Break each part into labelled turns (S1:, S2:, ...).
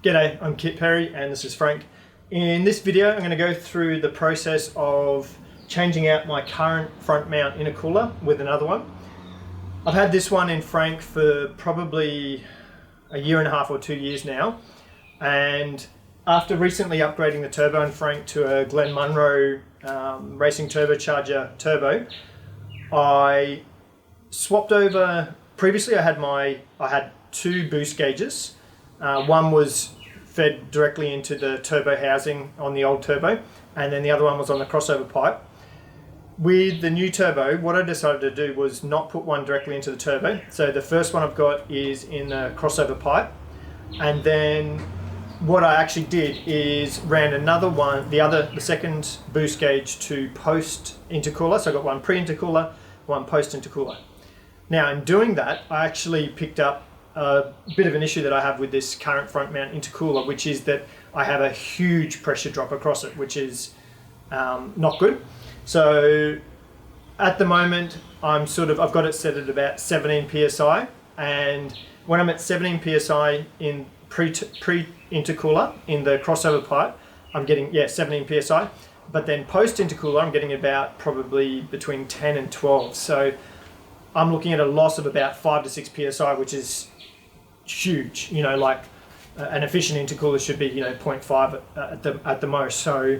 S1: G'day, I'm Kit Perry and this is Frank. In this video I'm going to go through the process of changing out my current front mount intercooler with another one. I've had this one in Frank for probably a year and a half or 2 years now, and after recently upgrading the turbo in Frank to a Glen Munro racing turbocharger turbo, I swapped over. Previously I had two boost gauges. One was fed directly into the turbo housing on the old turbo, and then the other one was on the crossover pipe. With the new turbo, what I decided to do was not put one directly into the turbo. So the first one I've got is in the crossover pipe, and then what I actually did is ran another one, the second boost gauge to post intercooler. So I got one pre-intercooler, one post intercooler. Now in doing that, I actually picked up a bit of an issue that I have with this current front mount intercooler, which is that I have a huge pressure drop across it, which is not good. So at the moment I've got it set at about 17 psi, and when I'm at 17 psi in pre-intercooler in the crossover pipe, I'm getting 17 psi, but then post intercooler I'm getting about probably between 10 and 12. So I'm looking at a loss of about 5 to 6 psi, which is huge. You know, like an efficient intercooler should be 0.5 at the most. So,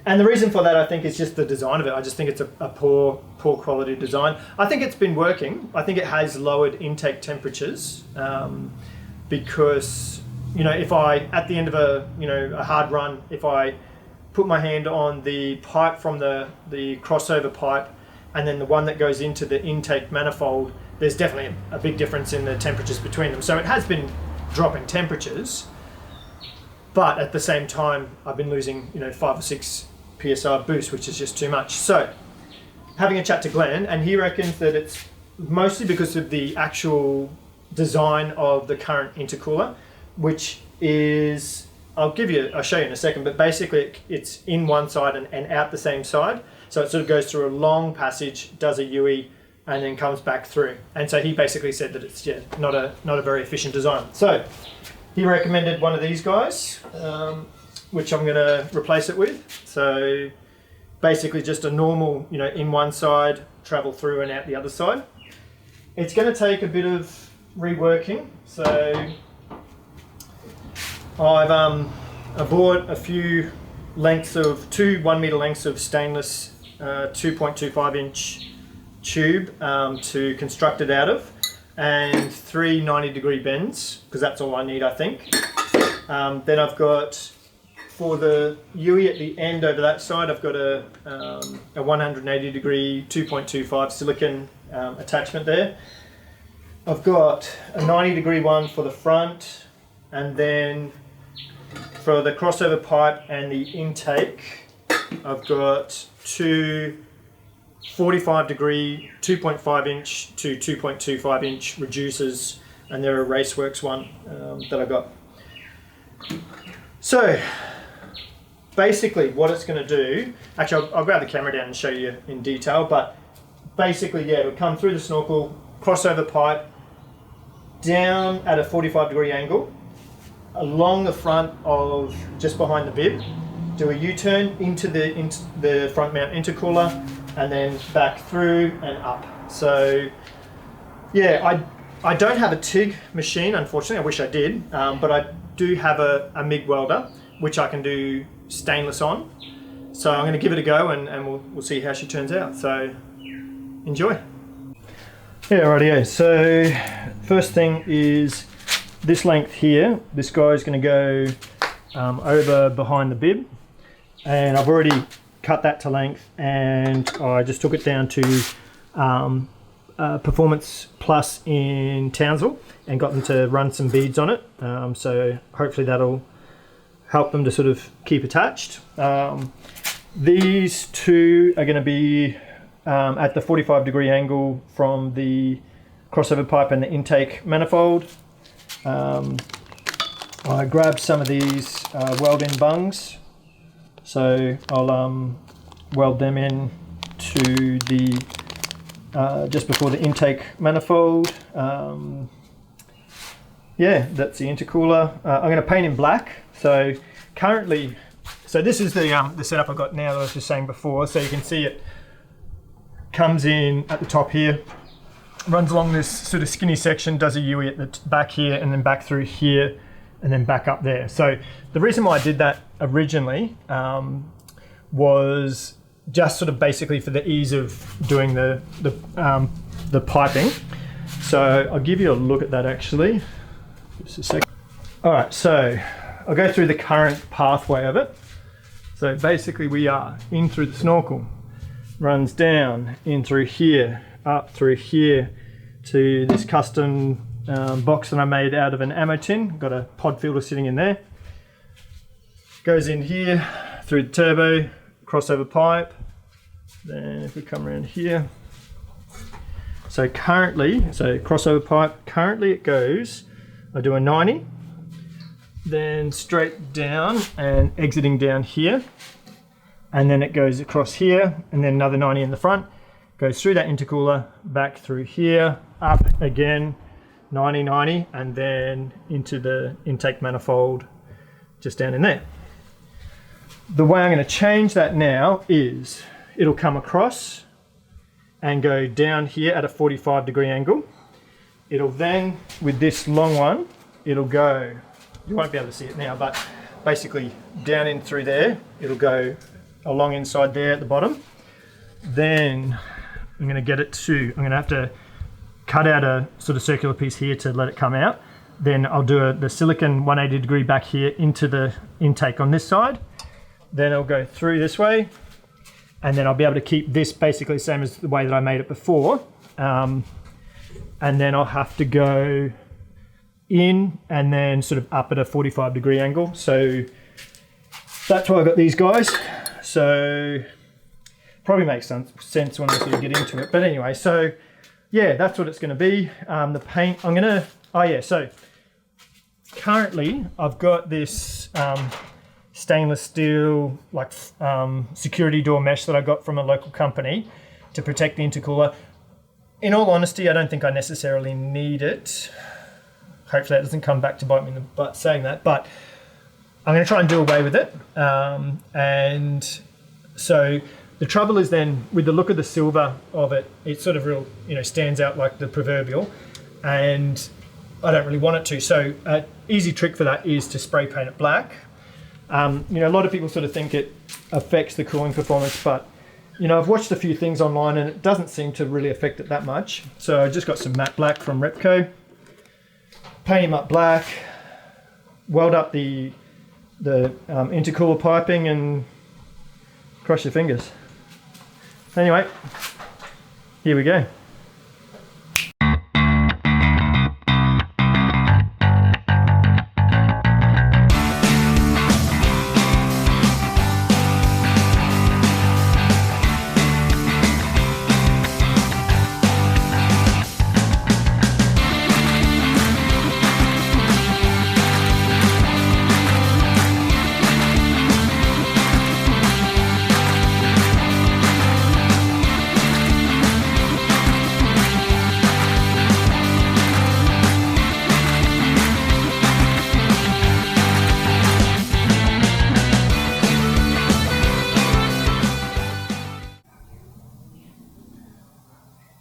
S1: and the reason for that, I think, is just the design of it. I just think it's a poor quality design. I think it's been working. I think it has lowered intake temperatures because if I, at the end of a hard run, if I put my hand on the pipe from the crossover pipe and then the one that goes into the intake manifold, there's definitely a big difference in the temperatures between them. So it has been dropping temperatures, but at the same time I've been losing 5 or 6 psi boost, which is just too much. So having a chat to Glenn, and he reckons that it's mostly because of the actual design of the current intercooler, which is, I'll show you in a second, but basically it's in one side and out the same side. So it sort of goes through a long passage, does a UE, and then comes back through. And so he basically said that it's not a very efficient design. So he recommended one of these guys, which I'm going to replace it with. So basically just a normal, in one side, travel through and out the other side. It's going to take a bit of reworking. So I bought a few lengths of two 1 meter lengths of stainless 2.25 inch tube to construct it out of, and 3 90-degree bends, because that's all I need, I think. Then I've got, for the UE at the end over that side, I've got a 180-degree 2.25 silicon attachment there. I've got a 90-degree one for the front, and then for the crossover pipe and the intake, I've got two 45-degree 2.5 inch to 2.25 inch reducers, and they're a Raceworks one that I got. So basically what it's going to do, actually I'll grab the camera down and show you in detail, but basically it'll come through the snorkel, crossover pipe, down at a 45-degree angle, along the front of, just behind the bib, do a U-turn into the front mount intercooler, and then back through and up. So yeah, I don't have a TIG machine, unfortunately. I wish I did, but I do have a MIG welder, which I can do stainless on. So I'm going to give it a go, and we'll see how she turns out. So enjoy. Yeah, rightio. So first thing is this length here. This guy's going to go over behind the bib, and I've already cut that to length, and I just took it down to Performance Plus in Townsville and got them to run some beads on it. So hopefully that'll help them to sort of keep attached. These two are going to be at the 45-degree angle from the crossover pipe and the intake manifold. I grabbed some of these weld-in bungs, so I'll weld them in to the just before the intake manifold. yeah, that's the intercooler. I'm going to paint in black. So currently, this is the setup I've got now that I was just saying before. So you can see it comes in at the top here, runs along this sort of skinny section, does a UE at the back here, and then back through here, and then back up there. So the reason why I did that originally was just sort of basically for the ease of doing the piping. So I'll give you a look at that actually. Just a second. All right, so I'll go through the current pathway of it. So basically we are in through the snorkel, runs down, in through here, up through here to this custom box that I made out of an ammo tin. Got a pod filter sitting in there. Goes in here, through the turbo, crossover pipe. Then if we come around here. So crossover pipe, currently it goes, I do a 90, then straight down and exiting down here. And then it goes across here, and then another 90 in the front. Goes through that intercooler, back through here, up again, 90, 90, and then into the intake manifold just down in there. The way I'm going to change that now is it'll come across and go down here at a 45-degree angle. It'll then, with this long one, it'll go, you won't be able to see it now, but basically down in through there, it'll go along inside there at the bottom. Then I'm going to get it to, I'm going to have to cut out a sort of circular piece here to let it come out. Then I'll do the silicon 180 degree back here into the intake on this side. Then I'll go through this way, and then I'll be able to keep this basically the same as the way that I made it before. And then I'll have to go in and then sort of up at a 45-degree angle. So that's why I got these guys. So probably makes sense when I sort of get into it. But anyway, so yeah, that's what it's going to be. The paint, I'm going to, so currently I've got this stainless steel like security door mesh that I got from a local company to protect the intercooler. In all honesty, I don't think I necessarily need it. Hopefully that doesn't come back to bite me in the butt saying that, but I'm going to try and do away with it. And so the trouble is then with the look of the silver of it, it sort of real, stands out like the proverbial, and I don't really want it to. So an easy trick for that is to spray paint it black. A lot of people sort of think it affects the cooling performance, but I've watched a few things online and it doesn't seem to really affect it that much. So I just got some matte black from Repco, paint him up black, weld up the intercooler piping, and cross your fingers. Anyway, here we go.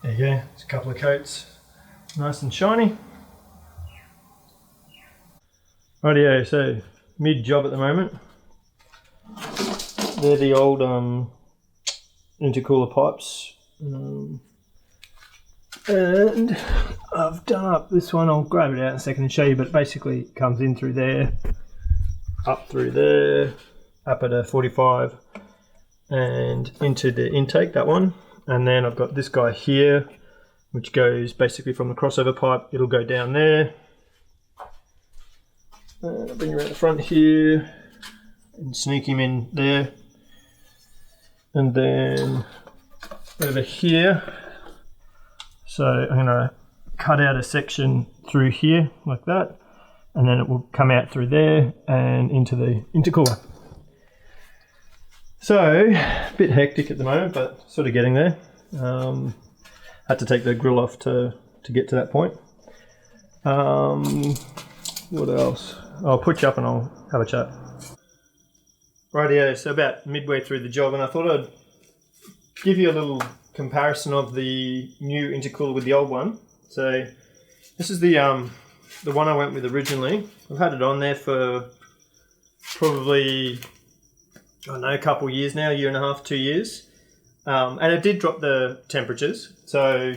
S1: There you go, it's a couple of coats, nice and shiny. Rightio, so mid-job at the moment. They're the old intercooler pipes. And I've done up this one, I'll grab it out in a second and show you, but basically it comes in through there, up through there, up at a 45, and into the intake, that one. And then I've got this guy here, which goes basically from the crossover pipe, it'll go down there. And I'll bring you around the front here and sneak him in there. And then over here, so I'm going to cut out a section through here like that, and then it will come out through there and into the intercooler. So, a bit hectic at the moment, but sort of getting there. Had to take the grill off to get to that point. What else? I'll put you up and I'll have a chat. Rightio, so about midway through the job, and I thought I'd give you a little comparison of the new intercooler with the old one. So this is the one I went with originally. I've had it on there for probably, I don't know, a couple of years now, 1.5 to 2 years. And it did drop the temperatures. So,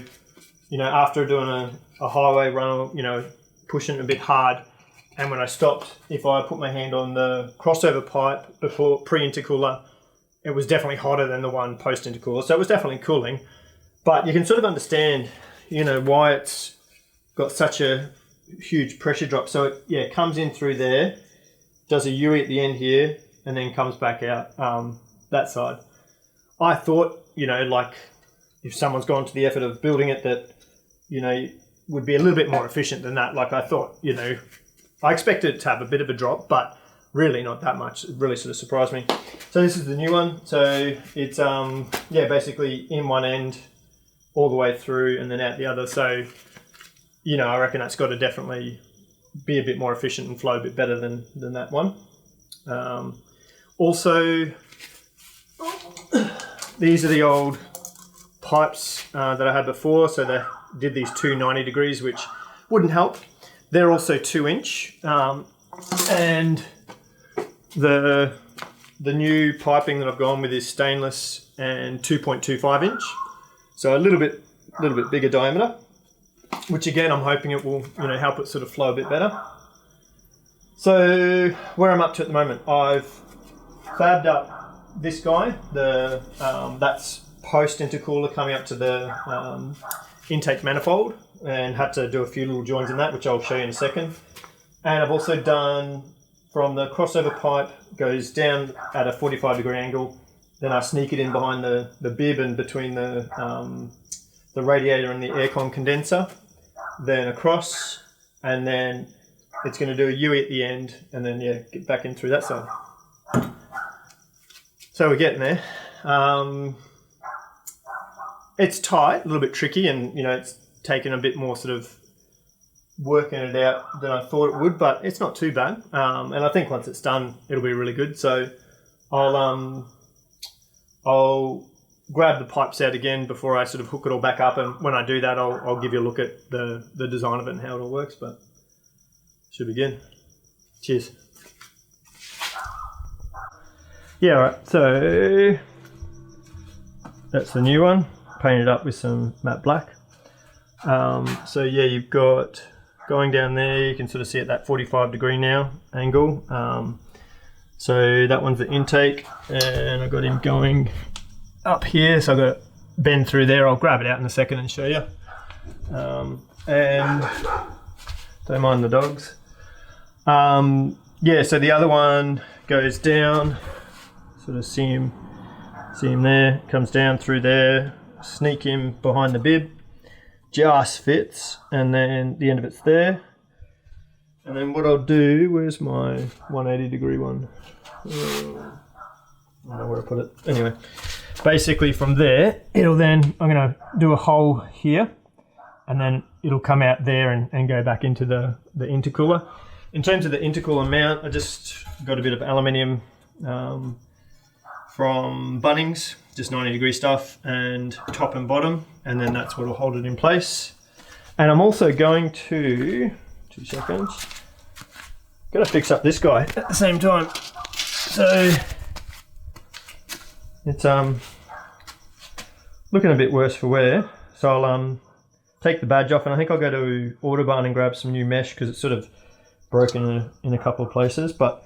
S1: you know, after doing a highway run, you know, pushing it a bit hard, and when I stopped, if I put my hand on the crossover pipe before pre-intercooler, it was definitely hotter than the one post-intercooler. So it was definitely cooling. But you can sort of understand, you know, why it's got such a huge pressure drop. So it, yeah, comes in through there, does a UE at the end here, and then comes back out that side. I thought, you know, like if someone's gone to the effort of building it, that, you know, would be a little bit more efficient than that. Like I thought, you know, I expected it to have a bit of a drop, but really not that much. It really sort of surprised me. So this is the new one. So it's, yeah, basically in one end all the way through and then out the other. So, you know, I reckon that's got to definitely be a bit more efficient and flow a bit better than that one. Also, these are the old pipes that I had before. So they did these 290 degrees, which wouldn't help. They're also 2-inch, and the new piping that I've gone with is stainless and 2.25 inch. So a little bit bigger diameter, which again, I'm hoping it will, you know, help it sort of flow a bit better. So where I'm up to at the moment, I've fabbed up this guy, that's post intercooler coming up to the intake manifold, and had to do a few little joins in that, which I'll show you in a second. And I've also done from the crossover pipe, goes down at a 45-degree angle, then I sneak it in behind the bib and between the radiator and the aircon condenser, then across, and then it's going to do a UE at the end, and then yeah, get back in through that side. So we're getting there. It's tight, a little bit tricky, and you know, it's taken a bit more sort of working it out than I thought it would, but it's not too bad. And I think once it's done, it'll be really good. So I'll grab the pipes out again before I sort of hook it all back up, and when I do that, I'll give you a look at the design of it and how it all works. But should be good. Cheers. Yeah, all right. So that's the new one, painted up with some matte black. So yeah, you've got going down there, you can sort of see at that 45-degree now angle. So that one's the intake, and I've got him going up here, so I've got to bend through there. I'll grab it out in a second and show you. And don't mind the dogs. Yeah, so the other one goes down, sort of see him there, comes down through there, sneak him behind the bib, just fits, and then the end of it's there. And then what I'll do, where's my 180-degree one? I don't know where I put it. Anyway, basically from there, it'll then, I'm going to do a hole here, and then it'll come out there and go back into the intercooler. In terms of the intercooler mount, I just got a bit of aluminium from Bunnings, just 90-degree stuff, and top and bottom, and then that's what will hold it in place. And I'm also going to, 2 seconds, got to fix up this guy at the same time. So it's looking a bit worse for wear. So I'll take the badge off, and I think I'll go to Autobarn and grab some new mesh because it's sort of broken in a couple of places. But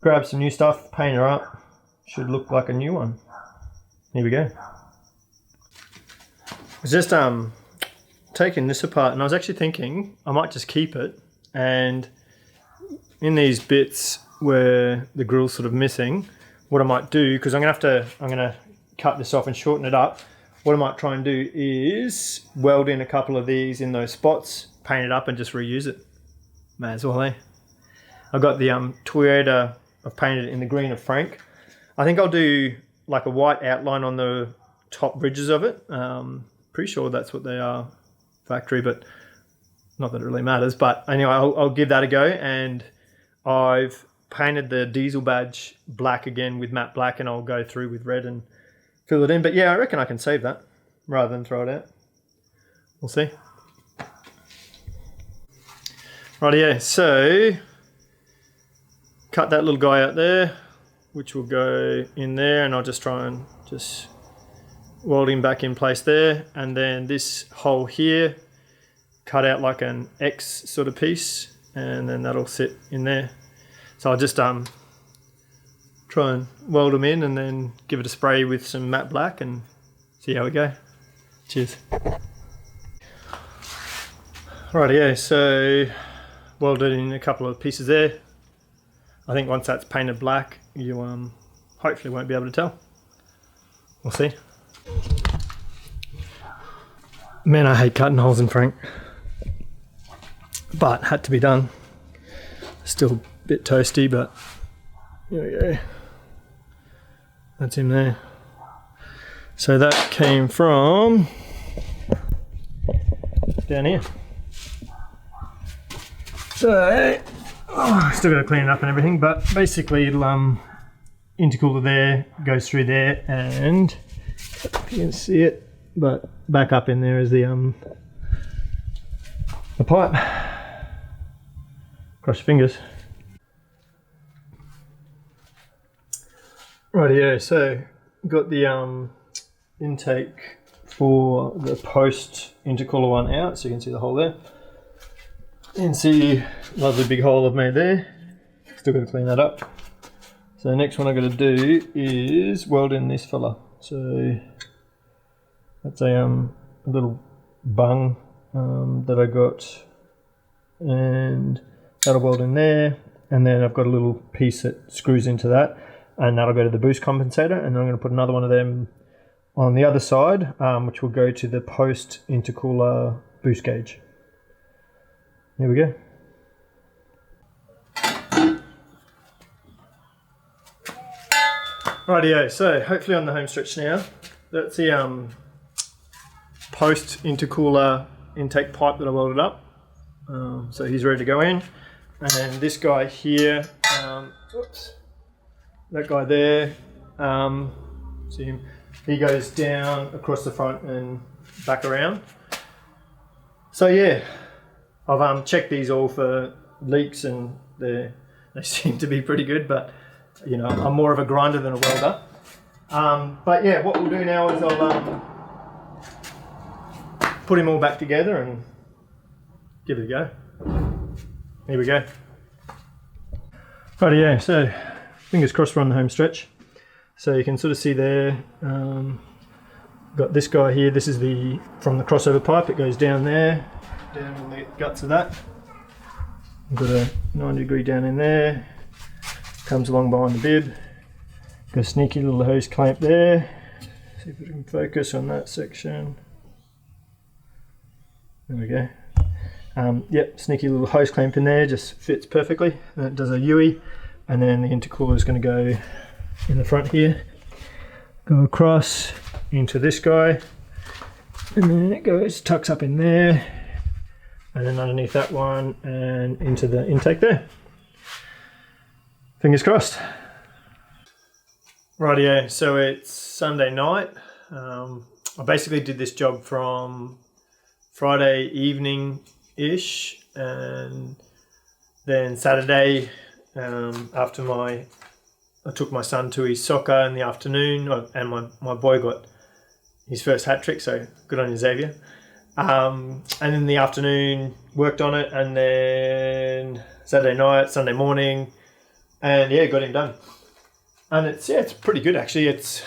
S1: grab some new stuff, paint her up, should look like a new one. Here we go. I was just taking this apart, and I was actually thinking I might just keep it, and in these bits where the grill's sort of missing, what I might do, because I'm gonna cut this off and shorten it up, what I might try and do is weld in a couple of these in those spots, paint it up, and just reuse it. May as well, eh? I've got the Toyota, I've painted it in the green of Frank. I think I'll do like a white outline on the top ridges of it. Pretty sure that's what they are factory, but Not that it really matters, but anyway, I'll give that a go. And I've painted the diesel badge black again with matte black, and I'll go through with red and fill it in. But yeah, I reckon I can save that rather than throw it out. We'll see. Rightio, so cut that little guy out there, which will go in there, and I'll just try and just weld him back in place there. And then this hole here, cut out like an X sort of piece, and then that'll sit in there. So I'll just try and weld them in and then give it a spray with some matte black and see how we go. Cheers. Rightio, so welded in a couple of pieces there. I think once that's painted black, you hopefully won't be able to tell. We'll see. Man, I hate cutting holes in Frank, but had to be done. Still a bit toasty, but here we go. That's him there. So that came from down here. So, still got to clean it up and everything, but basically it'll intercooler there, goes through there, and if you can see it, but back up in there is the pipe. Cross your fingers. Rightio, so got the intake for the post intercooler one out, so you can see the hole there. You can see lovely big hole I've made there. Still got to clean that up. So the next one I've got to do is weld in this fella. So that's a little bung that I got, and that'll weld in there. And then I've got a little piece that screws into that, and that'll go to the boost compensator. And then I'm going to put another one of them on the other side, which will go to the post intercooler boost gauge. Here we go. Rightio, so hopefully on the home stretch now. That's the post intercooler intake pipe that I welded up. So he's ready to go in. And this guy here, oops, that guy there, see him? He goes down across the front and back around. So yeah, I've checked these all for leaks, and they seem to be pretty good, but you know, I'm more of a grinder than a welder. But yeah, what we'll do now is I'll put him all back together and give it a go. Here we go. Rightio, so fingers crossed we're on the home stretch. So you can sort of see there, got this guy here. This is from the crossover pipe. It goes down there, down in the guts of that. I've got a 90-degree down in there. Comes along behind the bib. Got a sneaky little hose clamp there. See if we can focus on that section. There we go. Yep, sneaky little hose clamp in there, just fits perfectly. And it does a UE, and then the intercooler is going to go in the front here. Go across into this guy, and then it goes, tucks up in there, and then underneath that one, and into the intake there. Fingers crossed. Rightio, so it's Sunday night. I basically did this job from Friday evening-ish, and then Saturday, after I took my son to his soccer in the afternoon, and my boy got his first hat trick, so good on you, Xavier. And in the afternoon, worked on it, and then Saturday night, Sunday morning, and yeah, got him done. And it's pretty good actually. It's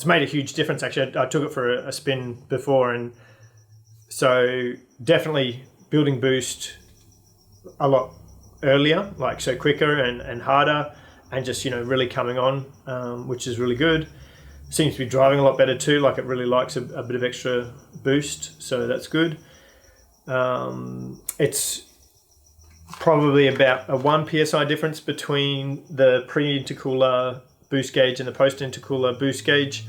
S1: made a huge difference actually. I took it for a spin before, and so definitely building boost a lot earlier, like so quicker and harder, and just, you know, really coming on, which is really good. Seems to be driving a lot better too, like it really likes a bit of extra boost, so that's good. It's probably about a 1 psi difference between the pre-intercooler boost gauge and the post-intercooler boost gauge,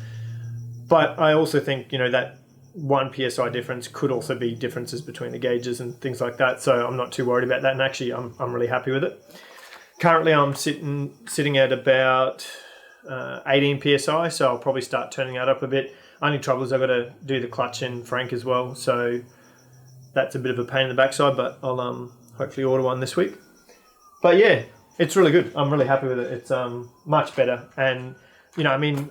S1: but I also think, you know, that 1 psi difference could also be differences between the gauges and things like that. So I'm not too worried about that, and actually I'm really happy with it. Currently I'm sitting at about 18 psi, so I'll probably start turning that up a bit. Only trouble is I've got to do the clutch in Frank as well, so that's a bit of a pain in the backside, but I'll hopefully order one this week. But yeah, it's really good. I'm really happy with it. It's much better, and you know, I mean,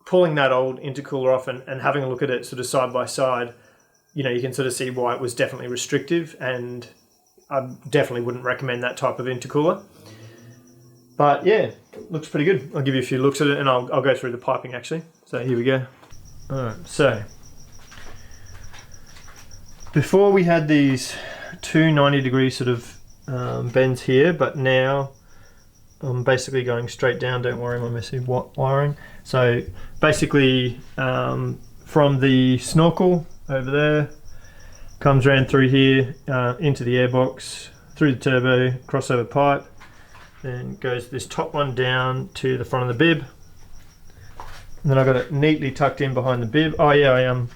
S1: pulling that old intercooler off and having a look at it sort of side by side, you know, you can sort of see why it was definitely restrictive, and I definitely wouldn't recommend that type of intercooler. But yeah, looks pretty good. I'll give you a few looks at it, and I'll go through the piping actually. So here we go. Alright, so before we had these two 90-degree sort of bends here, but now I'm basically going straight down. Don't worry, my messy wiring. So basically from the snorkel over there, comes around through here into the airbox, through the turbo, crossover pipe, then goes this top one down to the front of the bib. And then I've got it neatly tucked in behind the bib. Oh yeah, I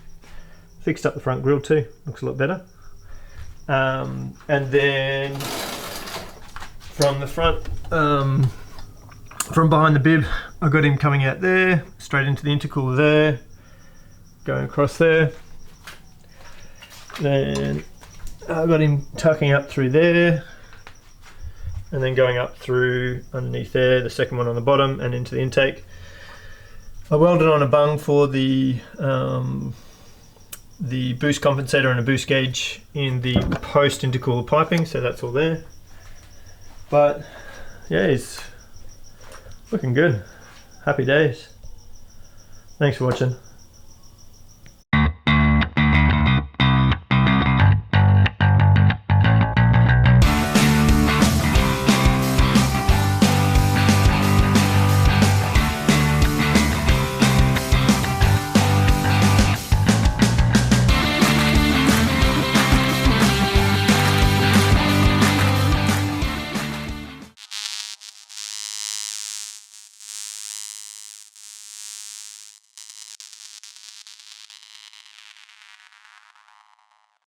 S1: fixed up the front grille too. Looks a lot better. And then from the front, from behind the bib, I've got him coming out there, straight into the intercooler there, going across there. Then I've got him tucking up through there, and then going up through underneath there, the second one on the bottom, and into the intake. I welded on a bung for the boost compensator and a boost gauge in the post intercooler piping, so that's all there. But yeah, it's looking good. Happy days. Thanks for watching.